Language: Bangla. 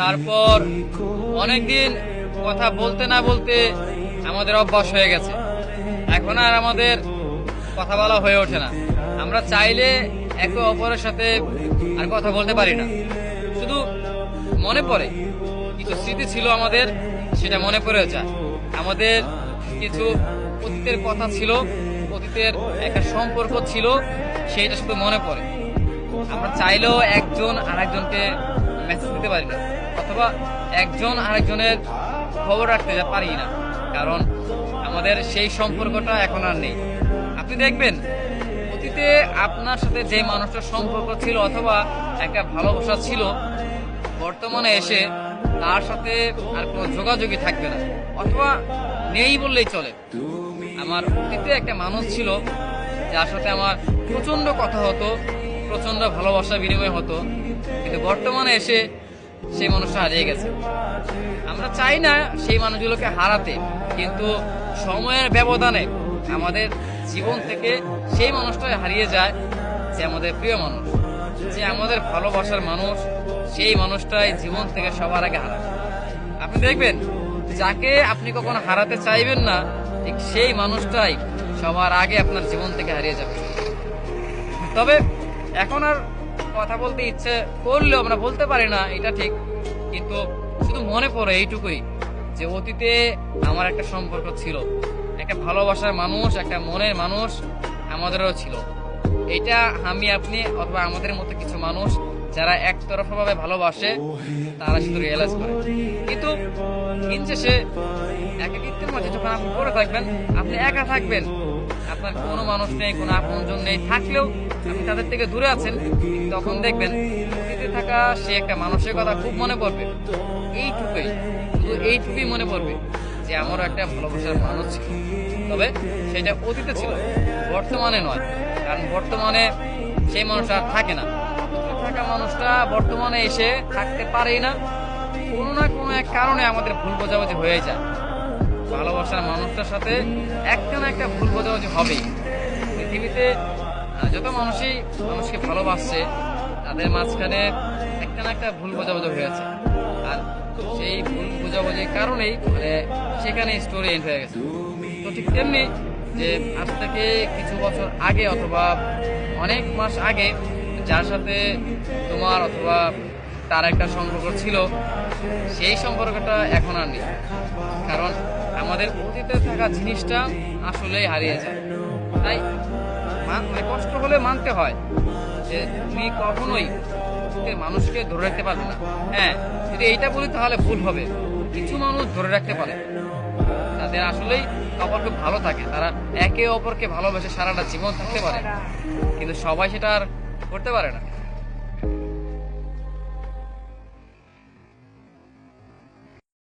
তারপর অনেকদিন কথা বলতে না বলতে আমাদের অভ্যাস হয়ে গেছে। এখন আর আমাদের কথা বলা হয়ে ওঠে না। আমরা চাইলে একে অপরের সাথে আর কথা বলতে পারি না। শুধু মনে পড়ে কিছু স্মৃতি ছিল আমাদের, সেটা মনে পড়ে যায়। আমাদের কিছু অতীতের কথা ছিল, অতীতের একটা সম্পর্ক ছিল, সেইটা শুধু মনে পড়ে। আমরা চাইলেও একজন আরেকজনকে মেসেজ দিতে পারি না, অথবা একজন আরেকজনের খবর রাখতে পারি না, কারণ আমাদের সেই সম্পর্কটা এখন আর নেই। আপনি দেখবেন অতীতে আপনার সাথে যে মানুষটার সম্পর্ক ছিল অথবা একটা ভালোবাসা ছিল, বর্তমানে এসে তার সাথে আর কোনো যোগাযোগই থাকবে না, অথবা নেই বললেই চলে। আমার অতীতে একটা মানুষ ছিল যার সাথে আমার প্রচন্ড কথা হতো, প্রচন্ড ভালোবাসা বিনিময় হতো, কিন্তু বর্তমানে এসে সেই মানুষটা হারিয়ে গেছে। আমরা চাই না সেই মানুষগুলোকে হারাতে, কিন্তু সময়ের ব্যবধানে আমাদের জীবন থেকে সেই মানুষটাই হারিয়ে যায়, যে আমাদের প্রিয় মানুষ, যে আমাদের ভালোবাসার মানুষ, সেই মানুষটাই জীবন থেকে সবার আগে হারায়। আপনি দেখবেন যাকে আপনি কখনো হারাতে চাইবেন না, ঠিক সেই মানুষটাই সবার আগে আপনার জীবন থেকে হারিয়ে যাবে। তবে এখন আর কথা বলতে ইচ্ছে করলেও আমরা বলতে পারি না, এটা ঠিক, কিন্তু শুধু মনে পড়ে এইটুকুই যে অতীতে আমার একটা সম্পর্ক ছিল, একটা ভালোবাসার মানুষ, একটা মনের মানুষ আমাদেরও ছিল। এটা আমি আপনি অথবা আমাদের মতো কিছু মানুষ যারা একতরফা ভাবে ভালোবাসে তারা শুধু রিয়েলাইজ করে। কিন্তু দিন শেষে একাকিত্বের মাঝে যখন আপনি পড়ে থাকবেন, আপনি একা থাকবেন, আপনার কোনো মানুষ নেই, কোনো আপনজন নেই, থাকলেও আপনি তাদের থেকে দূরে আছেন, তখন দেখবেন অতীতে থাকা সে একটা মানুষের কথা খুব মনে পড়বে। এইটুকুই, শুধু এইটুকুই মনে পড়বে যে আমারও একটা ভালোবাসার মানুষ ছিল, তবে সেটা অতীতে ছিল, বর্তমানে নয়। কারণ বর্তমানে সেই মানুষটা আর থাকে না। থাকা মানুষটা বর্তমানে এসে থাকতে পারেই না, কোনো না কোনো এক কারণে আমাদের ভুল বোঝাবুঝি হয়ে যায়। ভালোবাসার মানুষটার সাথে একটা না একটা ভুল বোঝাবুঝি হবেই। পৃথিবীতে যত মানুষই মানুষকে ভালোবাসছে, তাদের মাঝখানে একটা না একটা ভুল বোঝাবুঝি হয়েছে, আর সেই ভুল বোঝাবুঝির কারণেই সেখানে স্টোরি এন্ড হয়ে গেছে। তো ঠিক তেমনি যে আজ থেকে কিছু বছর আগে অথবা অনেক মাস আগে যার সাথে তোমার অথবা তার একটা সম্পর্ক ছিল, সেই সম্পর্কটা এখন আর নেই। কারণ আমাদের অতীতে থাকা জিনিসটা আসলেই হারিয়ে যায়। তাই কষ্ট হলে মানতে হয় যে তুমি কখনোই মানুষকে ধরে রাখতে পারবে না। হ্যাঁ, যদি এইটা বলি তাহলে ভুল হবে। কিছু মানুষ ধরে রাখতে পারে, তাদের আসলেই অপরকে ভালো থাকে, তারা একে অপরকে ভালোবেসে সারাটা জীবন থাকতে পারে, কিন্তু সবাই সেটা আর করতে পারে না।